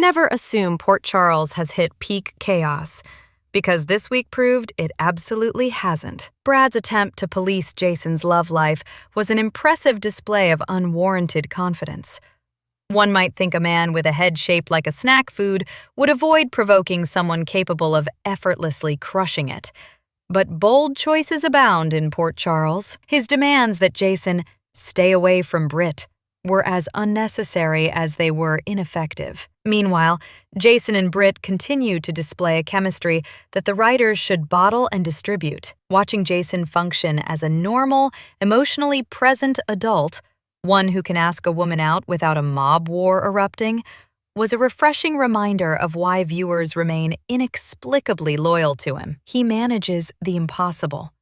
Never assume Port Charles has hit peak chaos, because this week proved it absolutely hasn't. Brad's attempt to police Jason's love life was an impressive display of unwarranted confidence. One might think a man with a head shaped like a snack food would avoid provoking someone capable of effortlessly crushing it. But bold choices abound in Port Charles. His demands that Jason stay away from Britt were as unnecessary as they were ineffective. Meanwhile, Jason and Britt continue to display a chemistry that the writers should bottle and distribute. Watching Jason function as a normal, emotionally present adult, one who can ask a woman out without a mob war erupting, was a refreshing reminder of why viewers remain inexplicably loyal to him. He manages the impossible,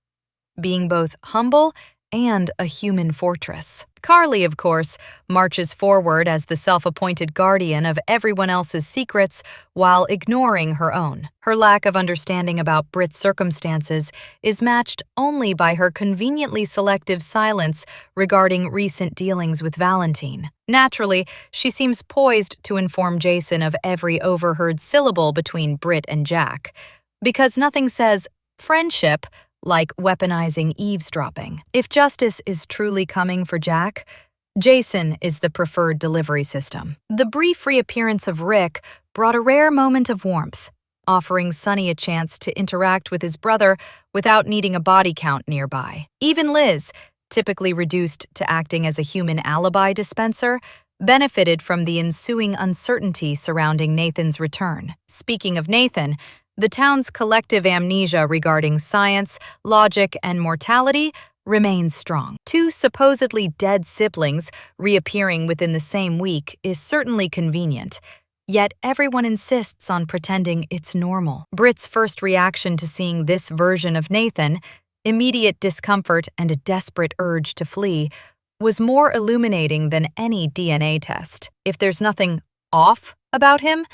being both humble and a human fortress. Carly, of course, marches forward as the self-appointed guardian of everyone else's secrets while ignoring her own. Her lack of understanding about Britt's circumstances is matched only by her conveniently selective silence regarding recent dealings with Valentine. Naturally, she seems poised to inform Jason of every overheard syllable between Britt and Jack, because nothing says friendship like weaponizing eavesdropping. If justice is truly coming for Jack, Jason is the preferred delivery system. The brief reappearance of Rick brought a rare moment of warmth, offering Sonny a chance to interact with his brother without needing a body count nearby. Even Liz, typically reduced to acting as a human alibi dispenser, benefited from the ensuing uncertainty surrounding Nathan's return. Speaking of Nathan, the town's collective amnesia regarding science, logic, and mortality remains strong. Two supposedly dead siblings reappearing within the same week is certainly convenient, yet everyone insists on pretending it's normal. Britt's first reaction to seeing this version of Nathan, immediate discomfort and a desperate urge to flee, was more illuminating than any DNA test. If there's nothing off about him,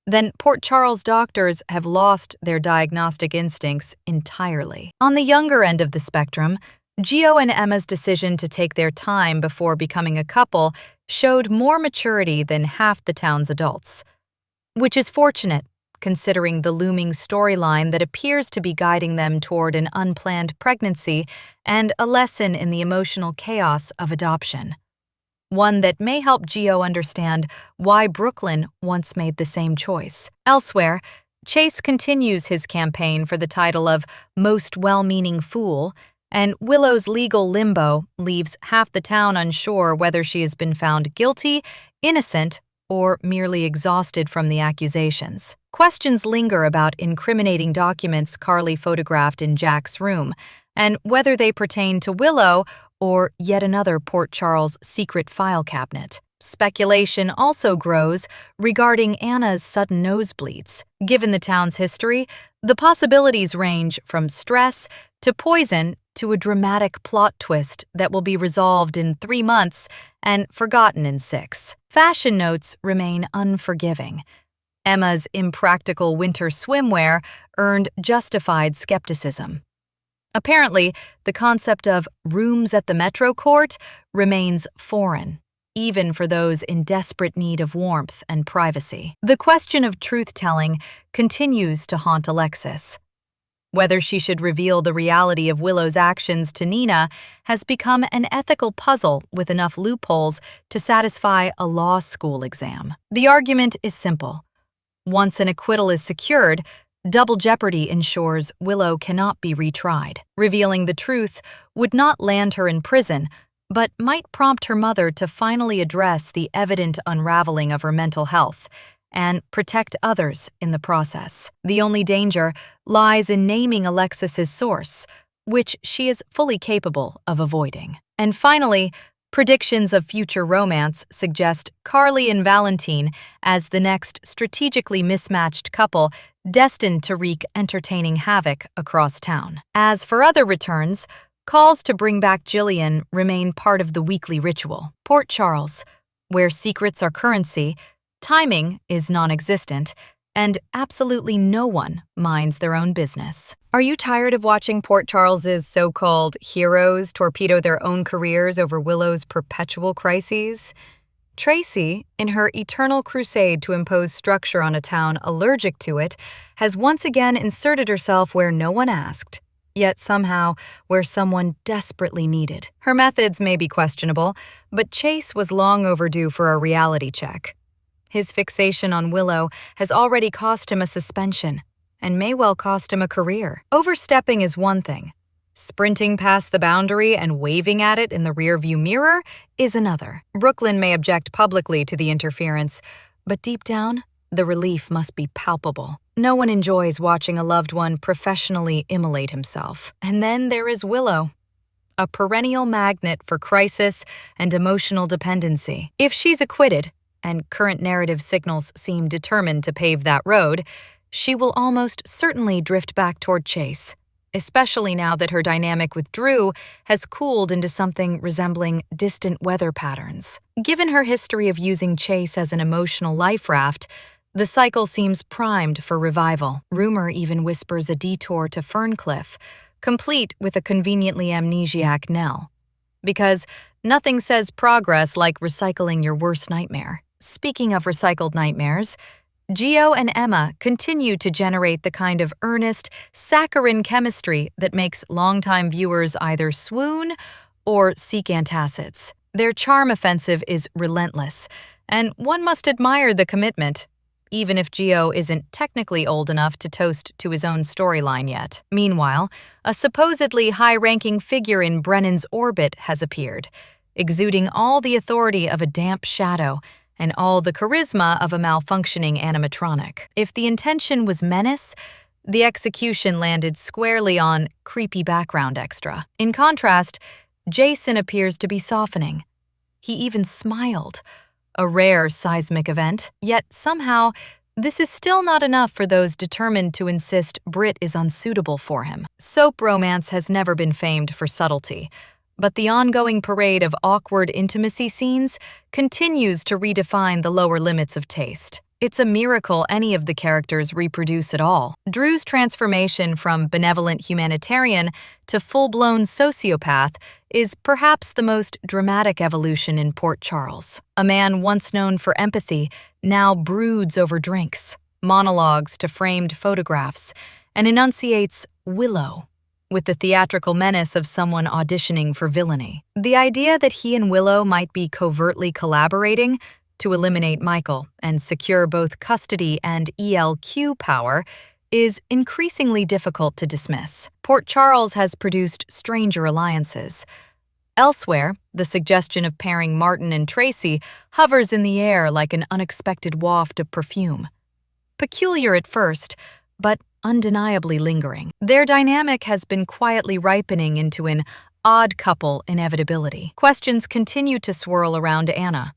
then Port Charles doctors have lost their diagnostic instincts entirely. On the younger end of the spectrum, Gio and Emma's decision to take their time before becoming a couple showed more maturity than half the town's adults, which is fortunate considering the looming storyline that appears to be guiding them toward an unplanned pregnancy and a lesson in the emotional chaos of adoption. One that may help Gio understand why Brooklyn once made the same choice. Elsewhere, Chase continues his campaign for the title of Most Well-Meaning Fool, and Willow's legal limbo leaves half the town unsure whether she has been found guilty, innocent, or merely exhausted from the accusations. Questions linger about incriminating documents Carly photographed in Jack's room, and whether they pertain to Willow or yet another Port Charles secret file cabinet. Speculation also grows regarding Anna's sudden nosebleeds. Given the town's history, the possibilities range from stress to poison to a dramatic plot twist that will be resolved in 3 months and forgotten in 6. Fashion notes remain unforgiving. Emma's impractical winter swimwear earned justified skepticism. Apparently, the concept of rooms at the Metro Court remains foreign, even for those in desperate need of warmth and privacy. The question of truth-telling continues to haunt Alexis. Whether she should reveal the reality of Willow's actions to Nina has become an ethical puzzle with enough loopholes to satisfy a law school exam. The argument is simple. Once an acquittal is secured, double jeopardy ensures Willow cannot be retried. Revealing the truth would not land her in prison, but might prompt her mother to finally address the evident unraveling of her mental health and protect others in the process. The only danger lies in naming Alexis's source, which she is fully capable of avoiding. And finally, predictions of future romance suggest Carly and Valentine as the next strategically mismatched couple destined to wreak entertaining havoc across town. As for other returns, calls to bring back Jillian remain part of the weekly ritual. Port Charles, where secrets are currency, timing is non-existent, and absolutely no one minds their own business. Are you tired of watching Port Charles's so-called heroes torpedo their own careers over Willow's perpetual crises? Tracy, in her eternal crusade to impose structure on a town allergic to it, has once again inserted herself where no one asked, yet somehow where someone desperately needed. Her methods may be questionable, but Chase was long overdue for a reality check. His fixation on Willow has already cost him a suspension, and may well cost him a career. Overstepping is one thing. Sprinting past the boundary and waving at it in the rearview mirror is another. Brooklyn may object publicly to the interference, but deep down, the relief must be palpable. No one enjoys watching a loved one professionally immolate himself. And then there is Willow, a perennial magnet for crisis and emotional dependency. If she's acquitted, and current narrative signals seem determined to pave that road, she will almost certainly drift back toward Chase, especially now that her dynamic with Drew has cooled into something resembling distant weather patterns. Given her history of using Chase as an emotional life raft, the cycle seems primed for revival. Rumor even whispers a detour to Ferncliff, complete with a conveniently amnesiac Nell. Because nothing says progress like recycling your worst nightmare. Speaking of recycled nightmares, Gio and Emma continue to generate the kind of earnest, saccharine chemistry that makes longtime viewers either swoon or seek antacids. Their charm offensive is relentless, and one must admire the commitment, even if Gio isn't technically old enough to toast to his own storyline yet. Meanwhile, a supposedly high-ranking figure in Brennan's orbit has appeared, exuding all the authority of a damp shadow and all the charisma of a malfunctioning animatronic. If the intention was menace, the execution landed squarely on creepy background extra. In contrast, Jason appears to be softening. He even smiled, a rare seismic event, yet somehow this is still not enough for those determined to insist Britt is unsuitable for him. Soap romance has never been famed for subtlety, but the ongoing parade of awkward intimacy scenes continues to redefine the lower limits of taste. It's a miracle any of the characters reproduce at all. Drew's transformation from benevolent humanitarian to full-blown sociopath is perhaps the most dramatic evolution in Port Charles. A man once known for empathy now broods over drinks, monologues to framed photographs, and enunciates Willow with the theatrical menace of someone auditioning for villainy. The idea that he and Willow might be covertly collaborating to eliminate Michael and secure both custody and ELQ power is increasingly difficult to dismiss. Port Charles has produced stranger alliances. Elsewhere, the suggestion of pairing Martin and Tracy hovers in the air like an unexpected waft of perfume. Peculiar at first, but undeniably lingering. Their dynamic has been quietly ripening into an odd couple inevitability. Questions continue to swirl around Anna.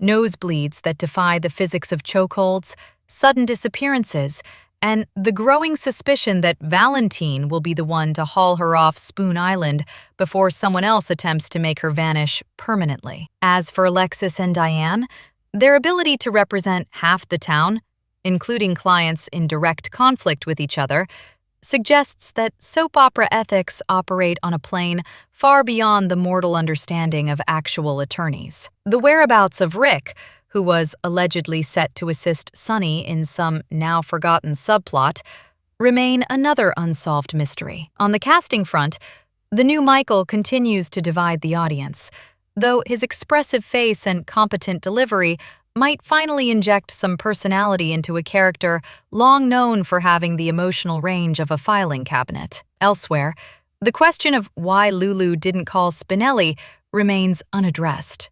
Nosebleeds that defy the physics of chokeholds, sudden disappearances, and the growing suspicion that Valentine will be the one to haul her off Spoon Island before someone else attempts to make her vanish permanently. As for Alexis and Diane, their ability to represent half the town, including clients in direct conflict with each other, suggests that soap opera ethics operate on a plane far beyond the mortal understanding of actual attorneys. The whereabouts of Rick, who was allegedly set to assist Sunny in some now-forgotten subplot, remain another unsolved mystery. On the casting front, the new Michael continues to divide the audience, though his expressive face and competent delivery might finally inject some personality into a character long known for having the emotional range of a filing cabinet. Elsewhere, the question of why Lulu didn't call Spinelli remains unaddressed,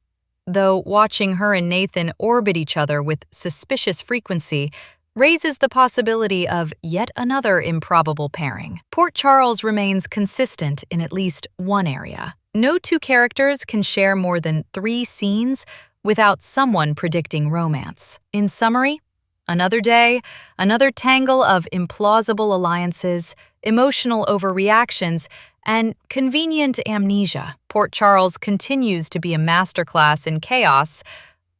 though watching her and Nathan orbit each other with suspicious frequency raises the possibility of yet another improbable pairing. Port Charles remains consistent in at least one area. No two characters can share more than 3 scenes without someone predicting romance. In summary, another day, another tangle of implausible alliances, emotional overreactions, and convenient amnesia. Port Charles continues to be a masterclass in chaos,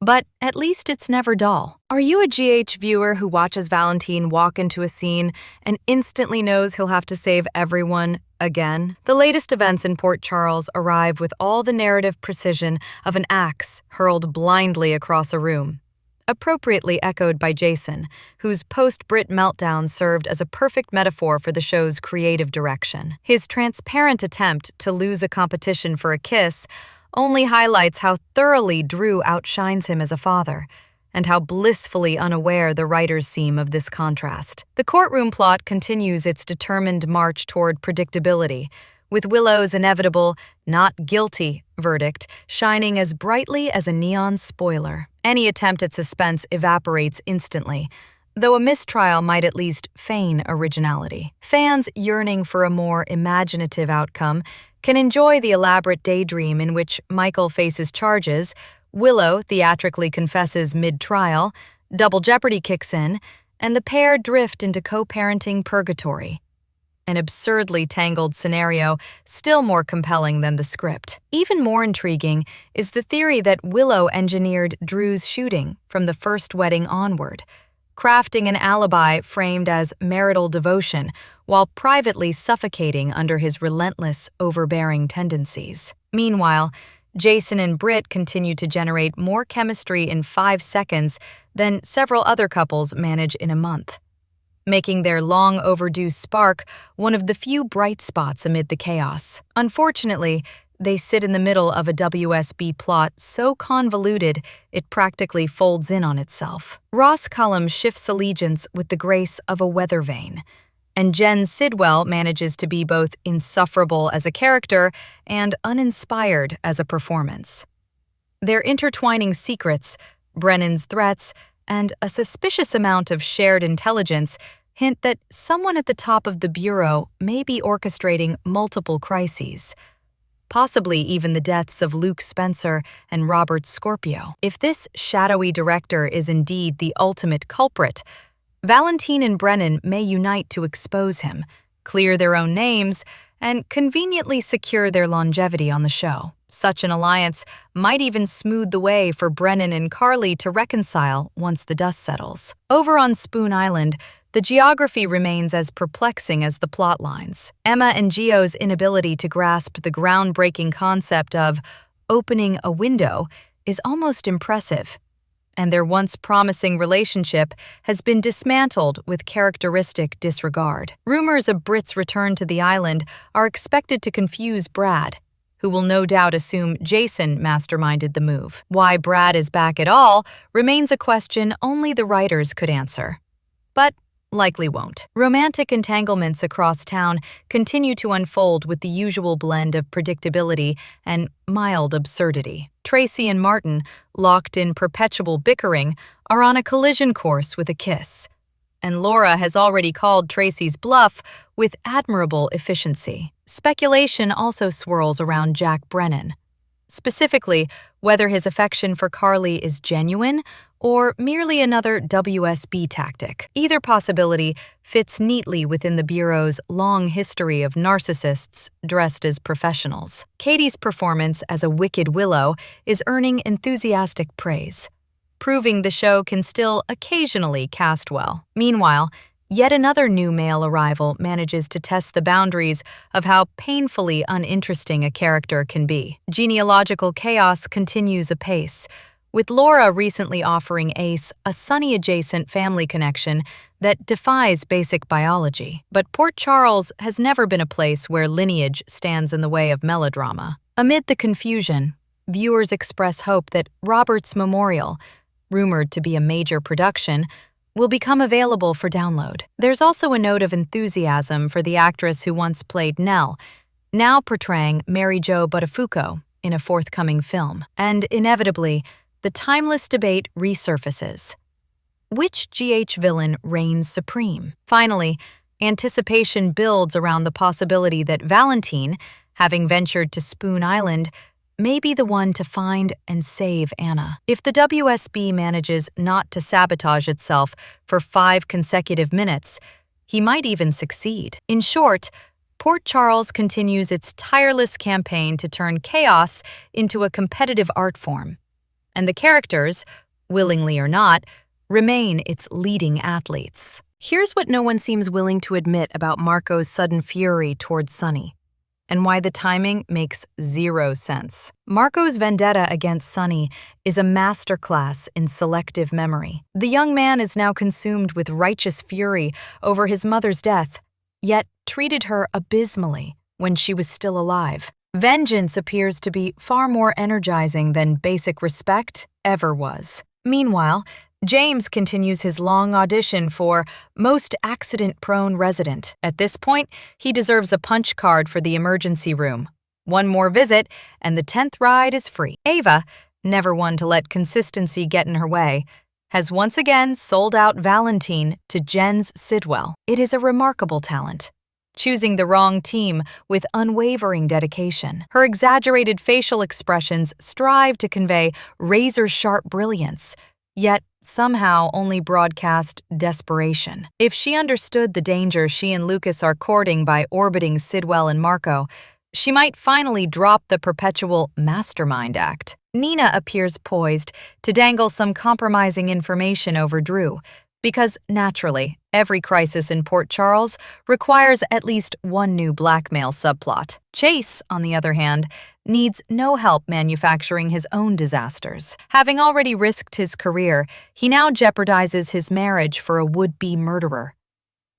But at least it's never dull. Are you a GH viewer who watches Valentine walk into a scene and instantly knows he'll have to save everyone again? The latest events in Port Charles arrive with all the narrative precision of an axe hurled blindly across a room. Appropriately echoed by Jason, whose post-Brit meltdown served as a perfect metaphor for the show's creative direction. His transparent attempt to lose a competition for a kiss only highlights how thoroughly Drew outshines him as a father, and how blissfully unaware the writers seem of this contrast. The courtroom plot continues its determined march toward predictability, with Willow's inevitable "not guilty" verdict shining as brightly as a neon spoiler. Any attempt at suspense evaporates instantly, though a mistrial might at least feign originality. Fans yearning for a more imaginative outcome can enjoy the elaborate daydream in which Michael faces charges, Willow theatrically confesses mid-trial, double jeopardy kicks in, and the pair drift into co-parenting purgatory. An absurdly tangled scenario, still more compelling than the script. Even more intriguing is the theory that Willow engineered Drew's shooting from the first wedding onward, crafting an alibi framed as marital devotion while privately suffocating under his relentless, overbearing tendencies. Meanwhile, Jason and Britt continue to generate more chemistry in 5 seconds than several other couples manage in a month, making their long-overdue spark one of the few bright spots amid the chaos. Unfortunately, they sit in the middle of a WSB plot so convoluted it practically folds in on itself. Ross Cullum shifts allegiance with the grace of a weather vane, and Jen Sidwell manages to be both insufferable as a character and uninspired as a performance. Their intertwining secrets, Brennan's threats, and a suspicious amount of shared intelligence hint that someone at the top of the bureau may be orchestrating multiple crises, possibly even the deaths of Luke Spencer and Robert Scorpio. If this shadowy director is indeed the ultimate culprit, Valentine and Brennan may unite to expose him, clear their own names, and conveniently secure their longevity on the show. Such an alliance might even smooth the way for Brennan and Carly to reconcile once the dust settles. Over on Spoon Island, the geography remains as perplexing as the plot lines. Emma and Gio's inability to grasp the groundbreaking concept of opening a window is almost impressive, and their once promising relationship has been dismantled with characteristic disregard. Rumors of Britt's return to the island are expected to confuse Brad, who will no doubt assume Jason masterminded the move. Why Brad is back at all remains a question only the writers could answer, but likely won't. Romantic entanglements across town continue to unfold with the usual blend of predictability and mild absurdity. Tracy and Martin, locked in perpetual bickering, are on a collision course with a kiss, and Laura has already called Tracy's bluff with admirable efficiency. Speculation also swirls around Jack Brennan, specifically whether his affection for Carly is genuine or merely another WSB tactic. Either possibility fits neatly within the Bureau's long history of narcissists dressed as professionals. Katie's performance as a wicked Willow is earning enthusiastic praise, proving the show can still occasionally cast well. Meanwhile, yet another new male arrival manages to test the boundaries of how painfully uninteresting a character can be. Genealogical chaos continues apace, with Laura recently offering Ace a sunny-adjacent family connection that defies basic biology. But Port Charles has never been a place where lineage stands in the way of melodrama. Amid the confusion, viewers express hope that Robert's Memorial, rumored to be a major production, will become available for download. There's also a note of enthusiasm for the actress who once played Nell, now portraying Mary Jo Buttafuoco in a forthcoming film. And inevitably, the timeless debate resurfaces. Which GH villain reigns supreme? Finally, anticipation builds around the possibility that Valentine, having ventured to Spoon Island, may be the one to find and save Anna. If the WSB manages not to sabotage itself for 5 consecutive minutes, he might even succeed. In short, Port Charles continues its tireless campaign to turn chaos into a competitive art form. and the characters, willingly or not, remain its leading athletes. Here's what no one seems willing to admit about Marco's sudden fury towards Sunny, and why the timing makes zero sense. Marco's vendetta against Sunny is a masterclass in selective memory. The young man is now consumed with righteous fury over his mother's death, yet treated her abysmally when she was still alive. Vengeance appears to be far more energizing than basic respect ever was. Meanwhile, James continues his long audition for most accident-prone resident. At this point, he deserves a punch card for the emergency room. One more visit, and the 10th ride is free. Ava, never one to let consistency get in her way, has once again sold out Valentine to Jens Sidwell. It is a remarkable talent, choosing the wrong team with unwavering dedication. Her exaggerated facial expressions strive to convey razor-sharp brilliance, yet somehow only broadcast desperation. If she understood the danger she and Lucas are courting by orbiting Sidwell and Marco, she might finally drop the perpetual mastermind act. Nina appears poised to dangle some compromising information over Drew, because, naturally, every crisis in Port Charles requires at least one new blackmail subplot. Chase, on the other hand, needs no help manufacturing his own disasters. Having already risked his career, he now jeopardizes his marriage for a would-be murderer.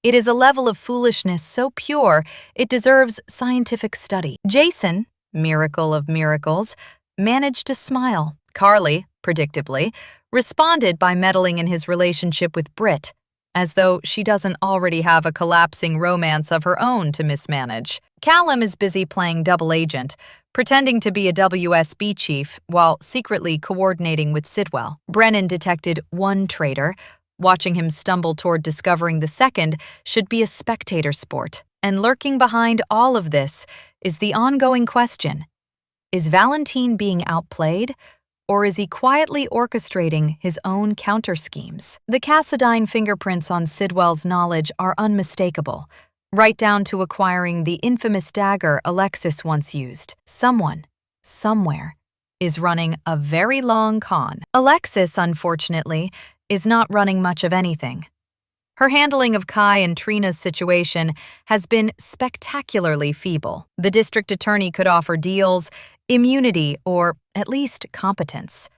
It is a level of foolishness so pure it deserves scientific study. Jason, miracle of miracles, managed to smile. Carly, predictably, responded by meddling in his relationship with Britt, as though she doesn't already have a collapsing romance of her own to mismanage. Callum is busy playing double agent, pretending to be a WSB chief while secretly coordinating with Sidwell. Brennan detected one traitor. Watching him stumble toward discovering the second should be a spectator sport. And lurking behind all of this is the ongoing question: is Valentine being outplayed, or is he quietly orchestrating his own counter-schemes? The Cassadine fingerprints on Sidwell's knowledge are unmistakable, right down to acquiring the infamous dagger Alexis once used. Someone, somewhere, is running a very long con. Alexis, unfortunately, is not running much of anything. Her handling of Kai and Trina's situation has been spectacularly feeble. The district attorney could offer deals, immunity, or at least competence.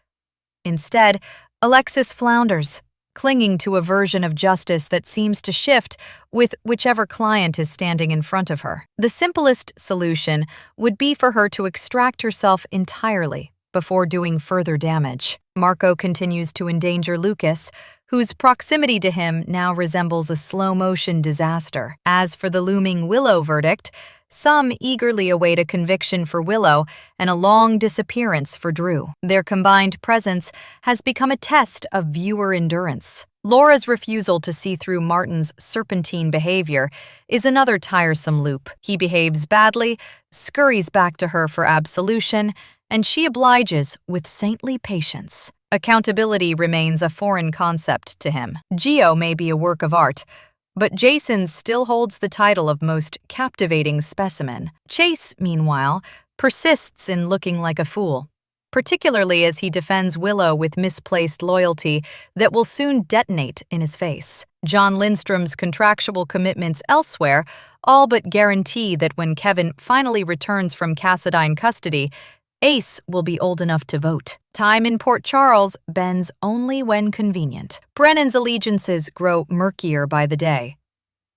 Instead, Alexis flounders, clinging to a version of justice that seems to shift with whichever client is standing in front of her. The simplest solution would be for her to extract herself entirely before doing further damage. Marco continues to endanger Lucas, whose proximity to him now resembles a slow-motion disaster. As for the looming Willow verdict, some eagerly await a conviction for Willow and a long disappearance for Drew. Their combined presence has become a test of viewer endurance. Laura's refusal to see through Martin's serpentine behavior is another tiresome loop. He behaves badly, scurries back to her for absolution, and she obliges with saintly patience. Accountability remains a foreign concept to him. Geo may be a work of art, but Jason still holds the title of most captivating specimen. Chase, meanwhile, persists in looking like a fool, particularly as he defends Willow with misplaced loyalty that will soon detonate in his face. John Lindstrom's contractual commitments elsewhere all but guarantee that when Kevin finally returns from Cassadine custody, Ace will be old enough to vote. Time in Port Charles bends only when convenient. Brennan's allegiances grow murkier by the day.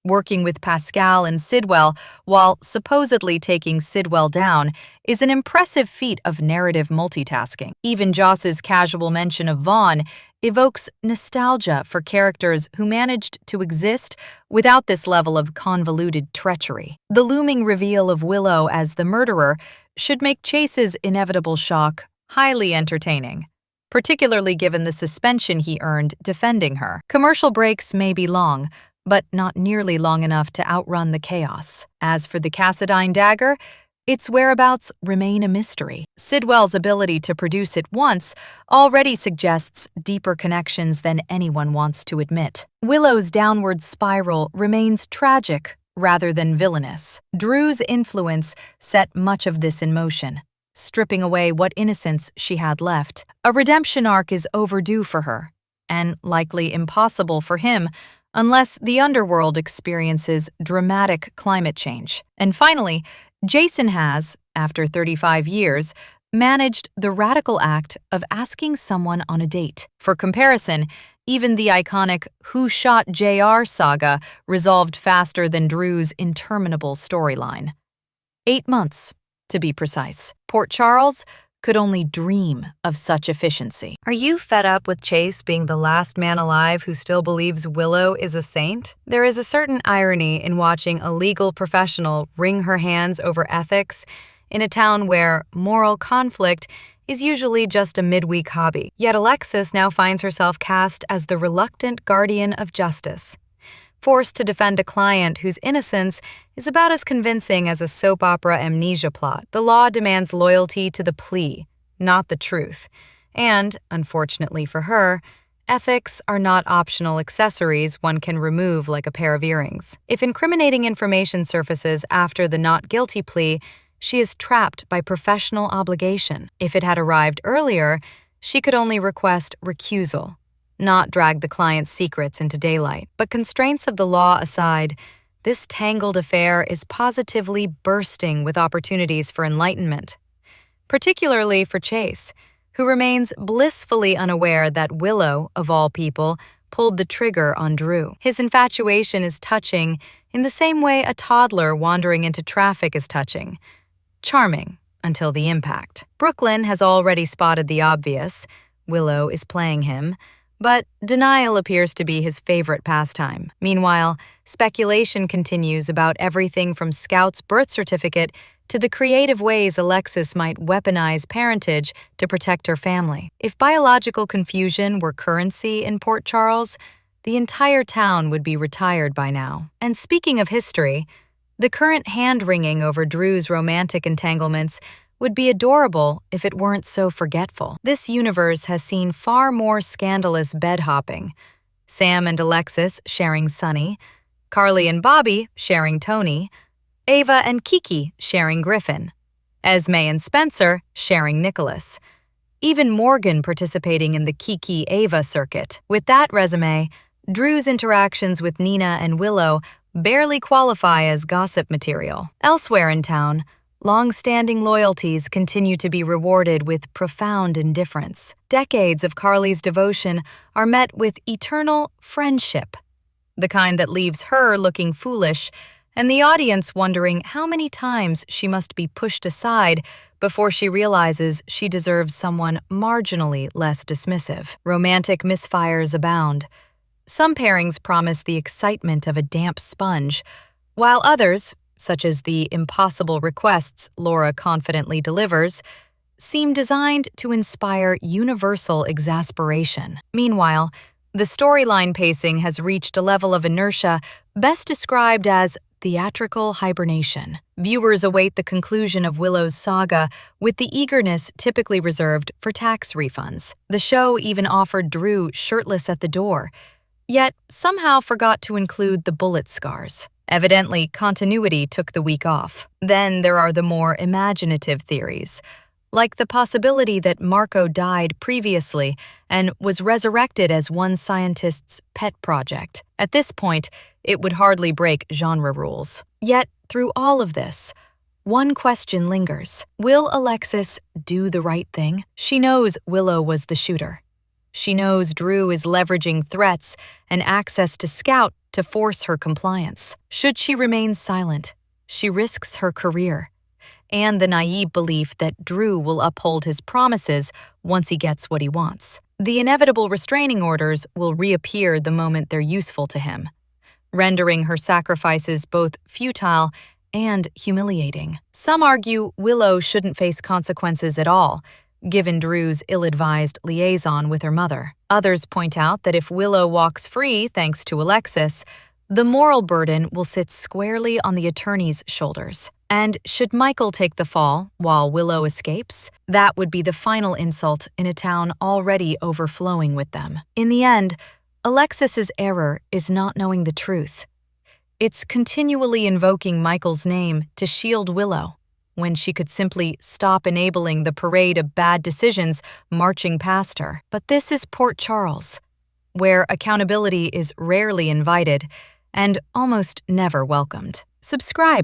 Working with Pascal and Sidwell while supposedly taking Sidwell down is an impressive feat of narrative multitasking. Even Joss's casual mention of Vaughn evokes nostalgia for characters who managed to exist without this level of convoluted treachery. The looming reveal of Willow as the murderer should make Chase's inevitable shock highly entertaining, particularly given the suspension he earned defending her. Commercial breaks may be long, but not nearly long enough to outrun the chaos. As for the Cassadine dagger, its whereabouts remain a mystery. Sidwell's ability to produce it once already suggests deeper connections than anyone wants to admit. Willow's downward spiral remains tragic rather than villainous. Drew's influence set much of this in motion, stripping away what innocence she had left. A redemption arc is overdue for her, and likely impossible for him unless the underworld experiences dramatic climate change. And finally, Jason has, after 35 years, managed the radical act of asking someone on a date. For comparison, even the iconic Who Shot JR saga resolved faster than Drew's interminable storyline. 8 months, to be precise. Port Charles could only dream of such efficiency. Are you fed up with Chase being the last man alive who still believes Willow is a saint? There is a certain irony in watching a legal professional wring her hands over ethics in a town where moral conflict is usually just a midweek hobby. Yet Alexis now finds herself cast as the reluctant guardian of justice, forced to defend a client whose innocence is about as convincing as a soap opera amnesia plot. The law demands loyalty to the plea, not the truth. And, unfortunately for her, ethics are not optional accessories one can remove like a pair of earrings. If incriminating information surfaces after the not guilty plea, she is trapped by professional obligation. If it had arrived earlier, she could only request recusal, not drag the client's secrets into daylight. But constraints of the law aside, this tangled affair is positively bursting with opportunities for enlightenment, particularly for Chase, who remains blissfully unaware that Willow, of all people, pulled the trigger on Drew. His infatuation is touching in the same way a toddler wandering into traffic is touching. Charming until the impact. Brooklyn has already spotted the obvious. Willow is playing him, but denial appears to be his favorite pastime. Meanwhile, speculation continues about everything from Scout's birth certificate to the creative ways Alexis might weaponize parentage to protect her family. If biological confusion were currency in Port Charles, the entire town would be retired by now. And speaking of history, the current hand-wringing over Drew's romantic entanglements would be adorable if it weren't so forgetful. This universe has seen far more scandalous bed-hopping. Sam and Alexis sharing Sunny, Carly and Bobby sharing Tony, Ava and Kiki sharing Griffin, Esme and Spencer sharing Nicholas, even Morgan participating in the Kiki-Ava circuit. With that resume, Drew's interactions with Nina and Willow barely qualify as gossip material. Elsewhere in town, long-standing loyalties continue to be rewarded with profound indifference. Decades of Carly's devotion are met with eternal friendship, the kind that leaves her looking foolish and the audience wondering how many times she must be pushed aside before she realizes she deserves someone marginally less dismissive. Romantic misfires abound. Some pairings promise the excitement of a damp sponge, while others, such as the impossible requests Laura confidently delivers, seem designed to inspire universal exasperation. Meanwhile, the storyline pacing has reached a level of inertia best described as theatrical hibernation. Viewers await the conclusion of Willow's saga with the eagerness typically reserved for tax refunds. The show even offered Drew shirtless at the door, yet somehow forgot to include the bullet scars. Evidently, continuity took the week off. Then there are the more imaginative theories, like the possibility that Marco died previously and was resurrected as one scientist's pet project. At this point, it would hardly break genre rules. Yet, through all of this, one question lingers. Will Alexis do the right thing? She knows Willow was the shooter. She knows Drew is leveraging threats and access to Scout to force her compliance. Should she remain silent, she risks her career and the naive belief that Drew will uphold his promises once he gets what he wants. The inevitable restraining orders will reappear the moment they're useful to him, rendering her sacrifices both futile and humiliating. Some argue Willow shouldn't face consequences at all, given Drew's ill-advised liaison with her mother. Others point out that if Willow walks free thanks to Alexis, the moral burden will sit squarely on the attorney's shoulders. And should Michael take the fall while Willow escapes, that would be the final insult in a town already overflowing with them. In the end, Alexis's error is not knowing the truth. It's continually invoking Michael's name to shield Willow. when she could simply stop enabling the parade of bad decisions marching past her. But this is Port Charles, where accountability is rarely invited and almost never welcomed. Subscribe